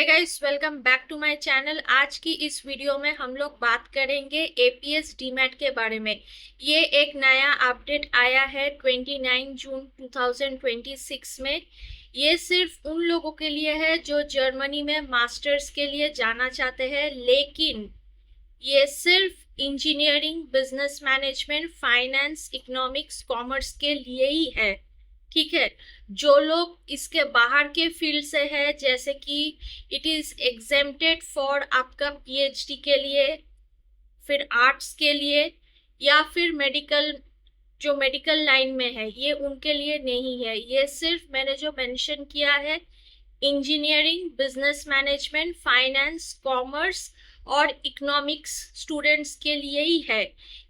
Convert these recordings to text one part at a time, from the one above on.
Guys, welcome back to my channel. आज की इस वीडियो में हम लोग बात करेंगे एपीएस डीमैट के बारे में। ये एक नया अपडेट आया है 29 जून 2026 में। ये सिर्फ उन लोगों के लिए है जो जर्मनी में मास्टर्स के लिए जाना चाहते हैं, लेकिन ये सिर्फ engineering, business management, finance, economics, commerce के लिए ही है। ठीक है। जो लोग इसके बाहर के फील्ड से है, जैसे कि इट इज एग्जेम्प्टेड फॉर आपका पीएचडी के लिए, फिर आर्ट्स के लिए, या फिर मेडिकल लाइन में है, ये उनके लिए नहीं है। ये सिर्फ मैंने जो मेंशन किया है, engineering, business management, finance, commerce और इकोनॉमिक्स स्टूडेंट्स के लिए ही है।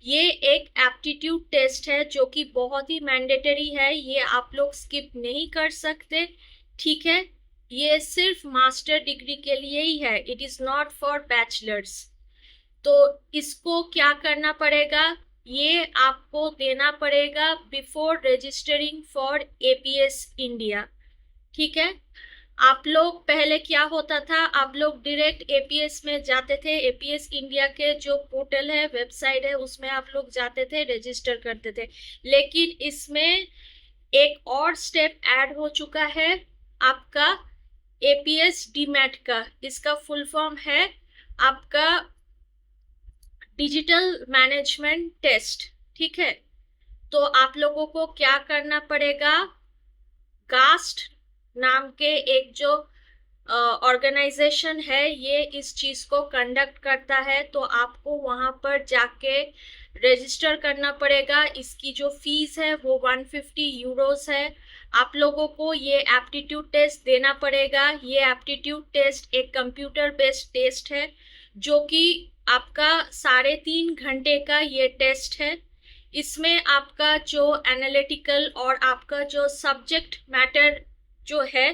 ये एक एप्टीट्यूड टेस्ट है जो कि बहुत ही मैंडेटरी है, ये आप लोग स्किप नहीं कर सकते। ठीक है। ये सिर्फ मास्टर डिग्री के लिए ही है, it is not for bachelors. तो इसको क्या करना पड़ेगा, ये आपको देना पड़ेगा before registering for APS India. ठीक है। आप लोग पहले क्या होता था, आप लोग डायरेक्ट एपीएस में जाते थे। एपीएस इंडिया के जो पोर्टल है, वेबसाइट है, उसमें आप लोग जाते थे, रजिस्टर करते थे। लेकिन इसमें एक और स्टेप ऐड हो चुका है आपका एपीएस डीमैट का। इसका फुल फॉर्म है आपका डिजिटल मैनेजमेंट टेस्ट। ठीक है। तो आप लोगों को क्या करना पड़ेगा, गास्ट नाम के एक जो ऑर्गेनाइजेशन है, ये इस चीज को कंडक्ट करता है। तो आपको वहां पर जाके रजिस्टर करना पड़ेगा। इसकी जो फीस है वो 150 यूरोस है। आप लोगों को ये एप्टीट्यूड टेस्ट देना पड़ेगा। ये एप्टीट्यूड टेस्ट एक कंप्यूटर बेस्ड टेस्ट है, जो कि आपका 3.5 घंटे का ये टेस्ट है। इसमें आपका जो एनालिटिकल और आपका जो सब्जेक्ट मैटर जो है,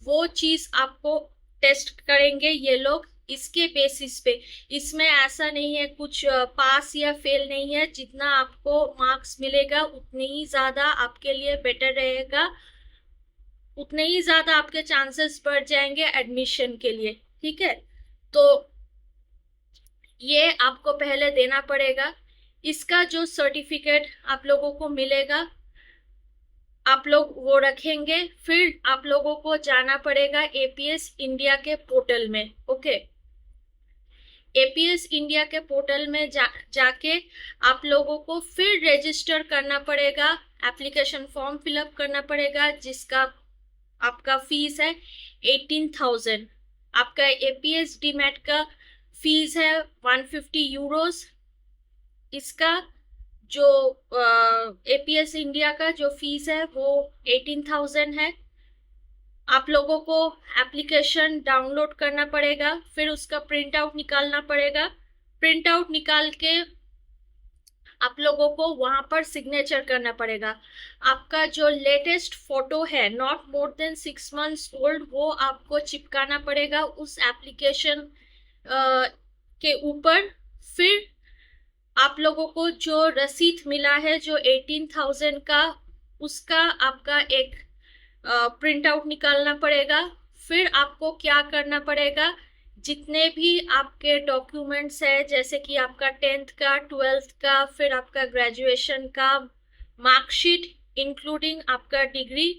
वो चीज आपको टेस्ट करेंगे ये लोग। इसके बेसिस पे, इसमें ऐसा नहीं है कुछ पास या फेल नहीं है। जितना आपको मार्क्स मिलेगा उतने ही ज्यादा आपके लिए बेटर रहेगा, उतने ही ज्यादा आपके चांसेस बढ़ जाएंगे एडमिशन के लिए। ठीक है। तो ये आपको पहले देना पड़ेगा। इसका जो सर्टिफिकेट आप लोगों को मिलेगा, आप लोग वो रखेंगे। फिर आप लोगों को जाना पड़ेगा एपीएस इंडिया के पोर्टल में। ओके। एपीएस इंडिया के पोर्टल में जाके आप लोगों को फिर रजिस्टर करना पड़ेगा, एप्लीकेशन फॉर्म फिलअप करना पड़ेगा, जिसका आपका फीस है 18,000। आपका एपीएस डीमैट का फीस है 150 यूरोस। इसका जो एपीएस इंडिया का जो फीस है वो 18,000 है। आप लोगों को एप्लीकेशन डाउनलोड करना पड़ेगा, फिर उसका प्रिंट आउट निकालना पड़ेगा। प्रिंट आउट निकाल के आप लोगों को वहां पर सिग्नेचर करना पड़ेगा। आपका जो लेटेस्ट फोटो है, not more than 6 months old, वो आपको चिपकाना पड़ेगा उस एप्लीकेशन के ऊपर। फिर आप लोगों को जो रसीद मिला है जो 18,000 का, उसका आपका एक प्रिंट आउट निकालना पड़ेगा। फिर आपको क्या करना पड़ेगा, जितने भी आपके डॉक्यूमेंट्स है, जैसे कि आपका 10th का, 12th का, फिर आपका ग्रेजुएशन का मार्कशीट इंक्लूडिंग आपका डिग्री,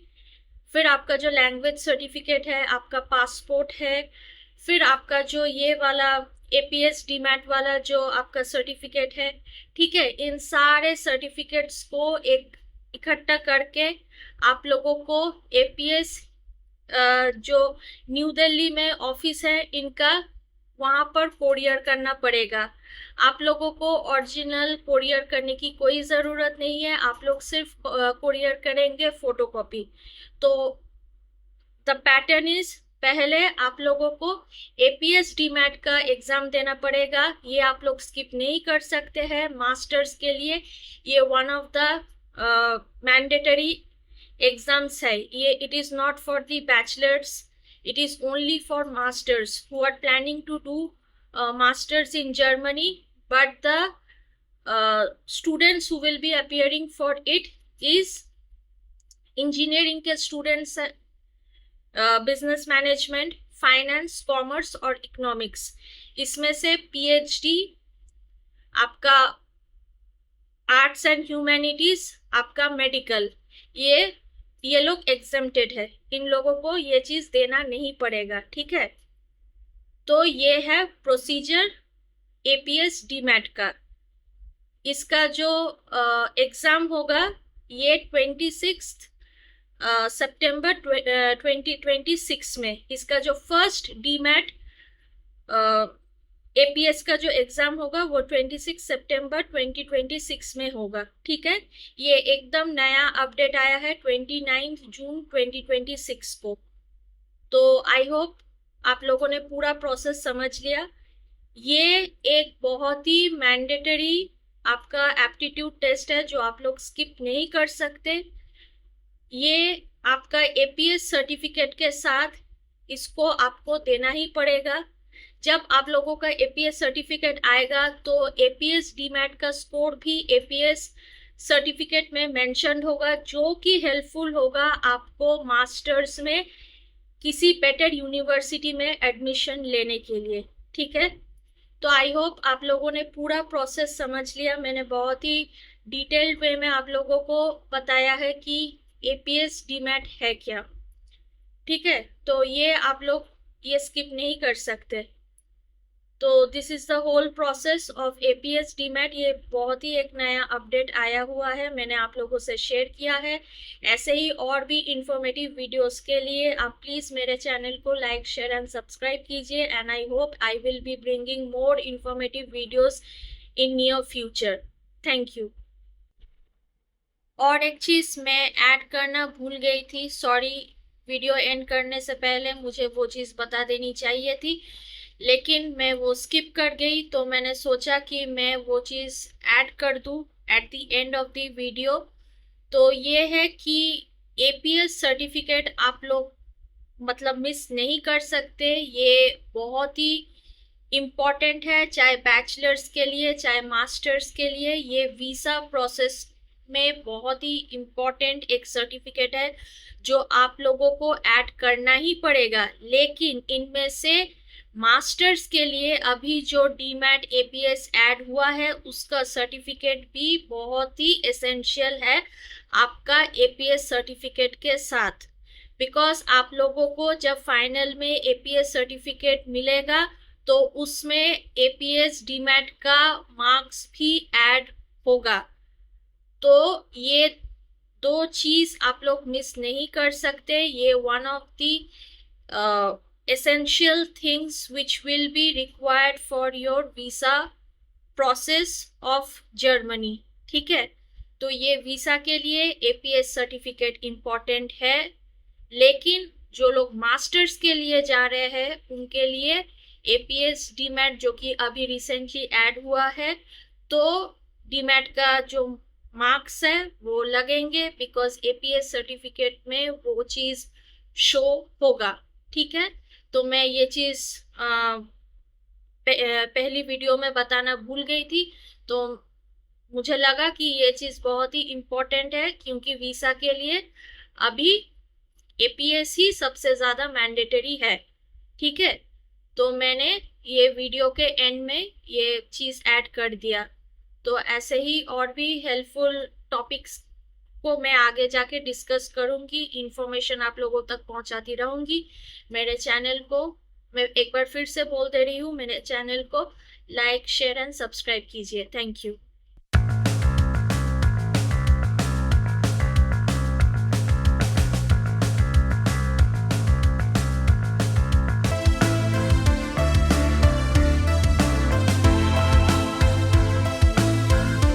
फिर आपका जो लैंग्वेज सर्टिफिकेट है, आपका पासपोर्ट है, फिर आपका जो ये वाला एपीएस डीमैट वाला जो आपका सर्टिफिकेट है। ठीक है। इन सारे सर्टिफिकेट्स को एक इकट्ठा करके आप लोगों को एपीएस जो न्यू दिल्ली में ऑफिस है इनका, वहां पर कोरियर करना पड़ेगा। आप लोगों को ओरिजिनल कोरियर करने की कोई जरूरत नहीं है, आप लोग सिर्फ कोरियर करेंगे फोटोकॉपी। तो द पैटर्न इज, पहले आप लोगों को एपीएस डीमैट का एग्जाम देना पड़ेगा। ये आप लोग स्किप नहीं कर सकते हैं मास्टर्स के लिए। ये one of the mandatory exams है ये। It is not for the bachelors, it is only for masters who are planning to do masters in Germany, but the students who will be appearing for it is engineering के students, business management, finance, commerce और economics, इसमें से PhD आपका arts and humanities, आपका medical, ये लोग exempted है, इन लोगों को ये चीज देना नहीं पड़ेगा, ठीक है। तो ये है प्रोसीजर एपीएस डीमैट का। इसका जो एग्जाम होगा ये 26 सितंबर 2026 में, इसका जो फर्स्ट डीमैट एपीएस का जो एग्जाम होगा वो 26 सितंबर 2026 में होगा, ठीक है। ये एकदम नया अपडेट आया है 29 जून 2026 को। तो आई होप आप लोगों ने पूरा प्रोसेस समझ लिया। ये एक बहुत ही मैंडेटरी आपका एप्टीट्यूड टेस्ट है जो आप लोग स्किप नहीं कर सकते। ये आपका एपीएस सर्टिफिकेट के साथ इसको आपको देना ही पड़ेगा। जब आप लोगों का एपीएस सर्टिफिकेट आएगा तो एपीएस डीमैट का स्कोर भी एपीएस सर्टिफिकेट में मेंशन होगा, जो कि हेल्पफुल होगा आपको मास्टर्स में किसी बेटर यूनिवर्सिटी में एडमिशन लेने के लिए, ठीक है। तो आई होप आप लोगों ने पूरा प्रोसेस समझ लिया। मैंने बहुत ही डिटेल्ड वे में आप लोगों को बताया है कि एपीएस डीमैट है क्या, ठीक है। तो ये आप लोग ये स्किप नहीं कर सकते। तो this is the whole process of APS demat. ये बहुत ही एक नया अपडेट आया हुआ है, मैंने आप लोगों से शेयर किया है। ऐसे ही और भी इंफॉर्मेटिव वीडियोस के लिए आप प्लीज मेरे चैनल को लाइक, शेयर एंड सब्सक्राइब कीजिए। And I hope I will be bringing more informative videos in near future. Thank you. और एक चीज मैं ऐड करना भूल गई थी, सॉरी, वीडियो एंड करने से पहले मुझे वो चीज बता देनी चाहिए थी, लेकिन मैं वो स्किप कर गई। तो मैंने सोचा कि मैं वो चीज ऐड कर दूं at the end of the video. तो ये है कि एपीएस सर्टिफिकेट आप लोग मतलब मिस नहीं कर सकते। ये बहुत ही इम्पॉर्टेंट है, चाहे बैचलर्स के लिए चाहे मास्टर्स के लिए। ये वीजा प्रोसेस में बहुत ही इम्पॉर्टेंट एक सर्टिफिकेट है जो आप लोगों को ऐड करना ही पड़ेगा। लेकिन इनमें से मास्टर्स के लिए अभी जो डीमैट एपीएस ऐड हुआ है उसका सर्टिफिकेट भी बहुत ही एसेंशियल है आपका एपीएस सर्टिफिकेट के साथ। बिकॉज आप लोगों को जब फाइनल में एपीएस सर्टिफिकेट मिलेगा तो उसमें एपीएस डीमैट का मार्क्स भी ऐड होगा। तो ये दो चीज आप लोग मिस नहीं कर सकते। ये one of the essential things which will be required for your visa process of Germany, ठीक है। तो ये वीजा के लिए एपीएस सर्टिफिकेट इम्पॉर्टेंट है, लेकिन जो लोग मास्टर्स के लिए जा रहे हैं उनके लिए एपीएस डीमैट जो कि अभी रिसेंटली ऐड हुआ है, तो डीमैट का जो मार्क्स है वो लगेंगे, बिकॉज एपीएस सर्टिफिकेट में वो चीज शो होगा, ठीक है। तो मैं ये चीज पहली वीडियो में बताना भूल गई थी, तो मुझे लगा कि ये चीज बहुत ही इम्पोर्टेंट है, क्योंकि वीजा के लिए अभी एपीएस ही सबसे ज्यादा मैंडेटरी है, ठीक है। तो मैंने ये वीडियो के एंड में ये चीज ऐड कर दिया। तो ऐसे ही और भी हेल्पफुल टॉपिक्स को मैं आगे जाके डिस्कस करूंगी, इंफॉर्मेशन आप लोगों तक पहुंचाती रहूंगी। मेरे चैनल को मैं एक बार फिर से बोल दे रही हूँ, मेरे चैनल को लाइक, शेयर एंड सब्सक्राइब कीजिए। Thank you.